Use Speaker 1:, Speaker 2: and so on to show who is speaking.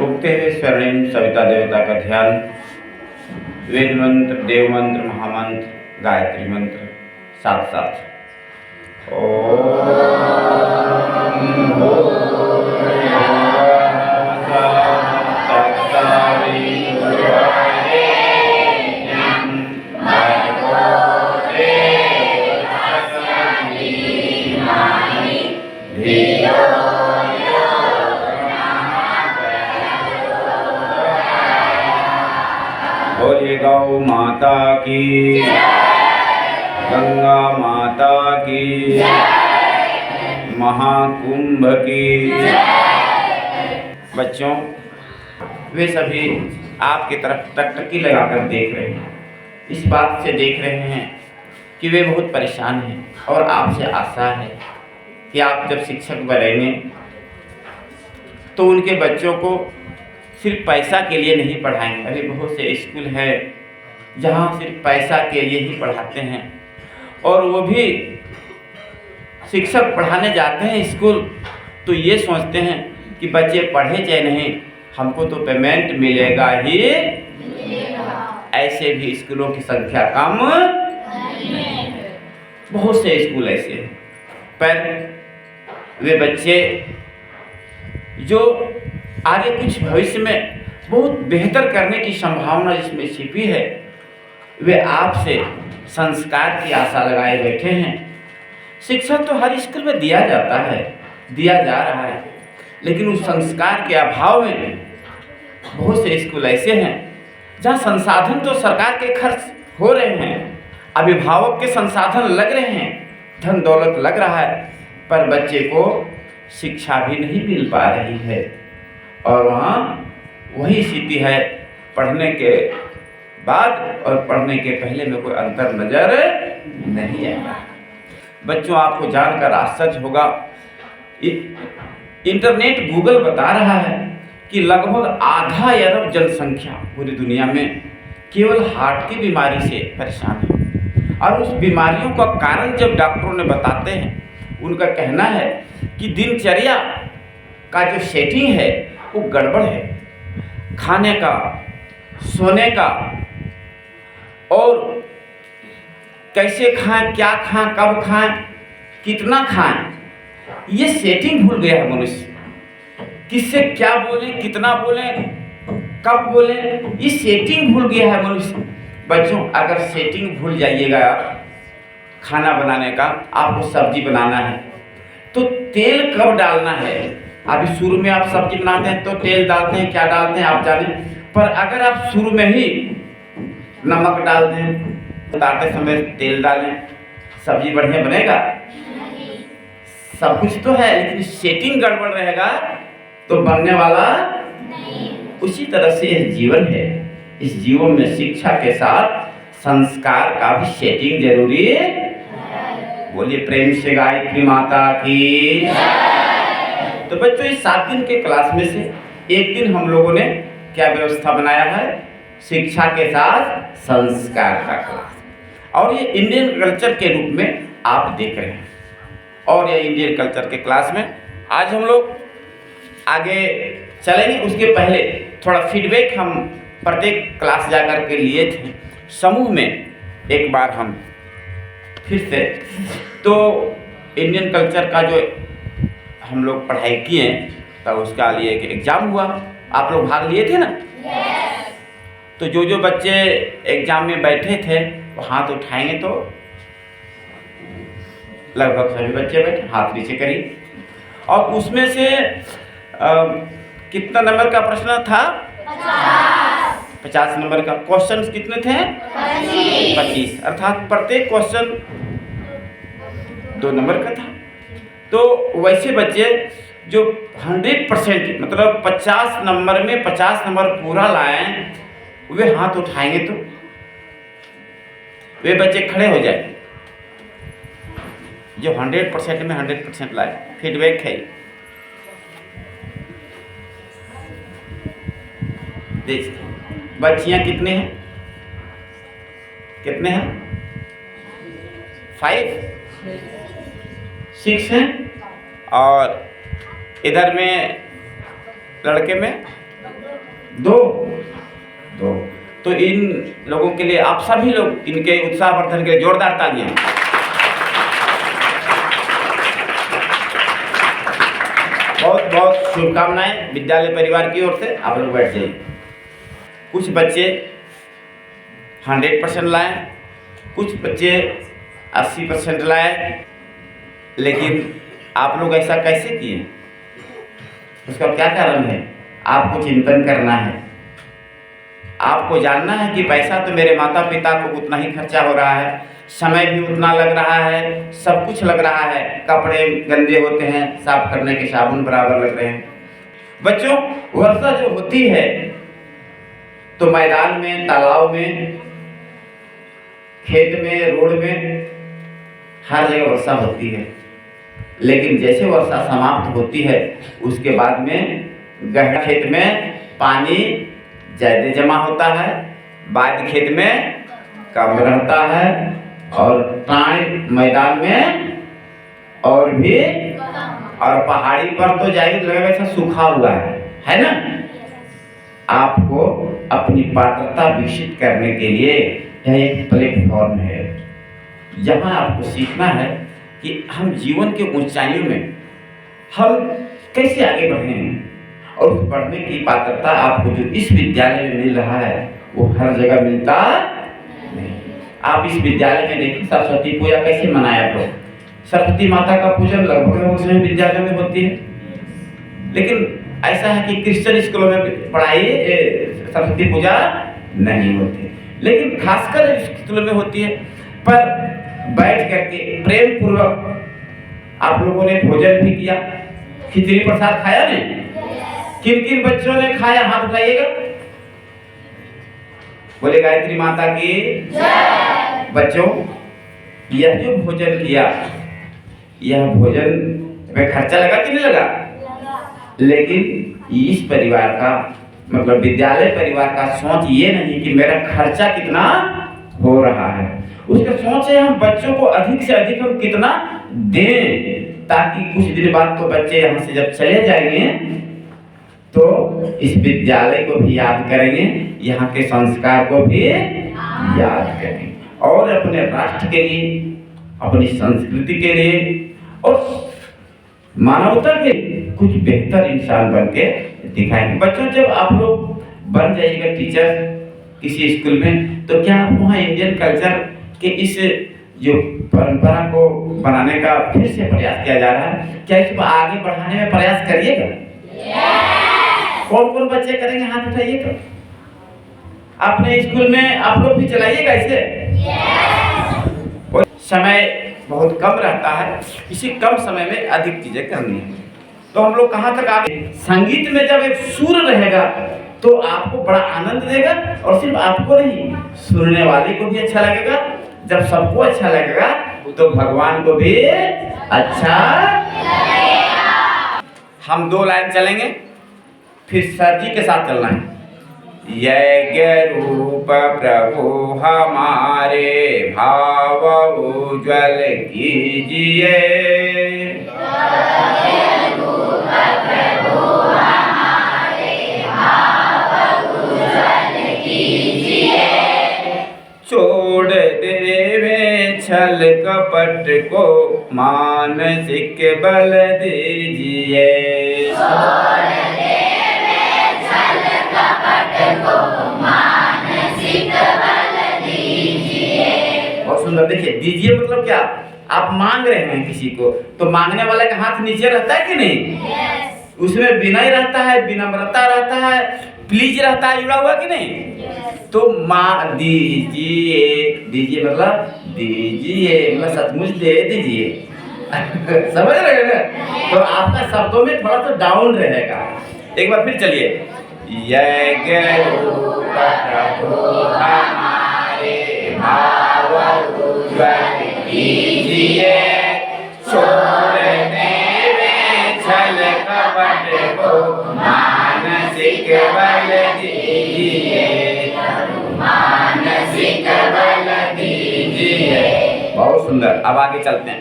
Speaker 1: उगते हुए स्वर्णिम सविता देवता का ध्यान, वेद मंत्र, देव मंत्र, महामंत्र, गायत्री मंत्र साथ साथ। बोलिए गौ माता की, गंगा माता की, महाकुंभ की। बच्चों, वे सभी आपकी तरफ टकटकी लगाकर देख रहे हैं। इस बात से देख रहे हैं कि वे बहुत परेशान हैं और आपसे आशा है कि आप जब शिक्षक बनेंगे तो उनके बच्चों को सिर्फ पैसा के लिए नहीं पढ़ाएंगे। अभी बहुत से स्कूल हैं जहाँ सिर्फ पैसा के लिए ही पढ़ाते हैं, और वो भी शिक्षक पढ़ाने जाते हैं स्कूल तो ये सोचते हैं कि बच्चे पढ़े चाहे नहीं, हमको तो पेमेंट मिलेगा ही। ऐसे भी स्कूलों की संख्या कम नहीं है। बहुत से स्कूल ऐसे हैं, पर वे बच्चे जो आगे कुछ भविष्य में बहुत बेहतर करने की संभावना जिसमें छिपी है, वे आपसे संस्कार की आशा लगाए बैठे हैं। शिक्षा तो हर स्कूल में दिया जाता है, दिया जा रहा है, लेकिन उस संस्कार के अभाव में बहुत से स्कूल ऐसे हैं जहाँ संसाधन तो सरकार के खर्च हो रहे हैं, अभिभावक के संसाधन लग रहे हैं, धन दौलत लग रहा है, पर बच्चे को शिक्षा भी नहीं मिल पा रही है। और वहाँ वही स्थिति है, पढ़ने के बाद और पढ़ने के पहले में कोई अंतर नजर नहीं आता। बच्चों, आपको जानकर आश्चर्य होगा, इंटरनेट गूगल बता रहा है कि लगभग आधा अरब जनसंख्या पूरी दुनिया में केवल हार्ट की बीमारी से परेशान है। और उस बीमारियों का कारण जब डॉक्टरों ने बताते हैं, उनका कहना है कि दिनचर्या का जो सेटिंग है वो गड़बड़ है। खाने का, सोने का, और कैसे खाएं, क्या खाएं, कब खाएं, कितना खाएं, ये सेटिंग भूल गया है मनुष्य। किससे क्या बोलें, कितना बोलें, कब बोलें, ये सेटिंग भूल गया है मनुष्य। बच्चों, अगर सेटिंग भूल जाइएगा खाना बनाने का, आपको सब्जी बनाना है तो तेल कब डालना है। अभी शुरू में आप सब्जी बनाते हैं तो तेल डालते हैं, क्या डालते हैं आप जाने, पर अगर आप शुरू में ही नमक डाल दें, उतारते समय तेल डालें, सब्जी बढ़िया बनेगा? सब कुछ तो है, लेकिन सेटिंग गड़बड़ रहेगा तो बनने वाला नहीं। उसी तरह से यह जीवन है। इस जीवन में शिक्षा के साथ संस्कार का भी सेटिंग जरूरी है। बोलिए प्रेम से गायत्री माता की। तो बच्चों, इस 7 दिन के क्लास में से एक दिन हम लोगों ने क्या व्यवस्था बनाया है? शिक्षा के साथ संस्कार का क्लास, और ये इंडियन कल्चर के रूप में आप देख रहे हैं। और ये इंडियन कल्चर के क्लास में आज हम लोग आगे चलेंगे। उसके पहले थोड़ा फीडबैक हम प्रत्येक क्लास जाकर के लिए थे समूह में। एक बार हम फिर से तो इंडियन कल्चर का जो हम लोग पढ़ाई किए तब उसका लिए एक एग्ज़ाम हुआ। आप लोग भाग लिए थे ना? yes. तो जो बच्चे एग्ज़ाम में बैठे थे वो हाथ उठाएंगे तो लगभग सभी बच्चे बैठे, हाथ नीचे करिए। और उसमें से कितना नंबर का प्रश्न था? 50 नंबर का। क्वेश्चंस कितने थे? 25। अर्थात प्रत्येक क्वेश्चन 2 नंबर का था। तो वैसे बच्चे जो 100% मतलब 50 नंबर में 50 नंबर पूरा लाएं, वे हाथ उठाएंगे तो वे बच्चे खड़े हो जाए जो 100% में 100% लाए। फीडबैक है। देखिए बच्चियां कितने हैं? कितने हैं? 5 6 हैं। और इधर में लड़के में दो दो। तो इन लोगों के लिए आप सभी लोग इनके उत्साहवर्धन के लिए जोरदार तालियां। बहुत बहुत शुभकामनाएं विद्यालय परिवार की ओर से। आप लोग बैठ जाइए। कुछ बच्चे 100% लाए, कुछ बच्चे 80% लाए, लेकिन आप लोग ऐसा कैसे किए? उसका क्या कारण है? आपको चिंतन करना है। आपको जानना है कि पैसा तो मेरे माता पिता को उतना ही खर्चा हो रहा है, समय भी उतना लग रहा है, सब कुछ लग रहा है, कपड़े गंदे होते हैं, साफ करने के साबुन बराबर लग रहे हैं। बच्चों, वर्षा जो होती है तो मैदान में, तालाब में, खेत में, रोड में, हर जगह वर्षा होती है। लेकिन जैसे वर्षा समाप्त होती है उसके बाद में गहरा खेत में पानी ज्यादा जमा होता है, बाद खेत में कम रहता है, और टाइम मैदान में और भी, और पहाड़ी पर तो जाएगी लगेगा ऐसा सूखा हुआ है ना। आपको अपनी पात्रता विकसित करने के लिए यह एक प्लेटफॉर्म है जहां आपको सीखना है कि हम जीवन के ऊंचाइयों में हम कैसे आगे बढ़ें, और उस बढ़ने की पात्रता आपको जो इस विद्यालय में मिल रहा है वो हर जगह मिलता नहीं। आप इस विद्यालय में देखिए सरस्वती पूजा कैसे मनाया तो सरस्वती माता का पूजन लगभग सभी विद्यालयों में होती है, लेकिन ऐसा है कि क्रिश्चियन स्कूलों में पढ़ाई सरस्वती पूजा नहीं होती, लेकिन खासकर स्कूलों में होती है। पर बैठ करके प्रेम पूर्वक आप लोगों ने भोजन भी किया, खिचड़ी प्रसाद खाया नहीं? किन किन बच्चों ने खाया? हाथ उठाइएगा। बोले गायत्री माता की जय। बच्चों, यह जो भोजन किया, यह भोजन में खर्चा लगा कि नहीं लगा? लेकिन इस परिवार का मतलब विद्यालय परिवार का सोच ये नहीं कि मेरा खर्चा कितना हो रहा है, उसका सोच है हम बच्चों को अधिक से अधिक हम कितना दें, ताकि कुछ दिन बाद तो बच्चे यहाँ से जब चले जाएंगे तो इस विद्यालय को भी याद करेंगे, यहाँ के संस्कार को भी याद करेंगे, और अपने राष्ट्र के लिए, अपनी संस्कृति के लिए और मानवता के कुछ बेहतर इंसान बन के दिखाएंगे। बच्चों, जब आप लोग बन जाइएगा टीचर किसी स्कूल में, तो क्या आप वहाँ इंडियन कल्चर के इस जो परंपरा को बनाने का फिर से प्रयास किया जा रहा है, क्या इसको आगे बढ़ाने में प्रयास करिएगा? कौन कौन बच्चे करेंगे? हाथ उठाइएगा। अपने स्कूल में आप लोग भी चलाइएगा इसे। और समय बहुत कम रहता है, इसी कम समय में अधिक चीजें करनी है, तो हम लोग कहाँ तक आगे? संगीत में जब एक सुर रहेगा तो आपको बड़ा आनंद देगा, और सिर्फ आपको नहीं, सुनने वाले को भी अच्छा लगेगा। जब सबको अच्छा लगेगा तो भगवान को भी अच्छा लगेगा। हम 2 लाइन चलेंगे, फिर सर जी के साथ चलना है। यज्ञ रूप प्रभु हमारे भाव उज्ज्वल कीजिए, छोड़ देवे छल कपट को मानसिक बल दीजिए, छोड़ देवे छल कपट को मानसिक बल दीजिए। बहुत सुंदर। देखिए, दीजिए मतलब क्या? आप मांग रहे हैं किसी को, तो मांगने वाले का हाथ नीचे रहता है कि नहीं? उसमें विनय रहता है, विनम्रता रहता है, प्लीज रहता है, जुड़ा हुआ कि नहीं? तो माँ दीजिए, दीजिए मतलब दीजिए मतलब सचमुच दे दीजिए। समझ रहे हैं? तो आपका शब्दों में थोड़ा सा डाउन रहेगा। एक बार फिर चलिए। यज्ञ रूप प्रभु हमारे भाव उज्ज्वल कीजिए, छोड़ देवे छल कपट को मानसिक बल दीजिए, मानसिक बल दीजिए। बहुत सुंदर। अब आगे चलते हैं।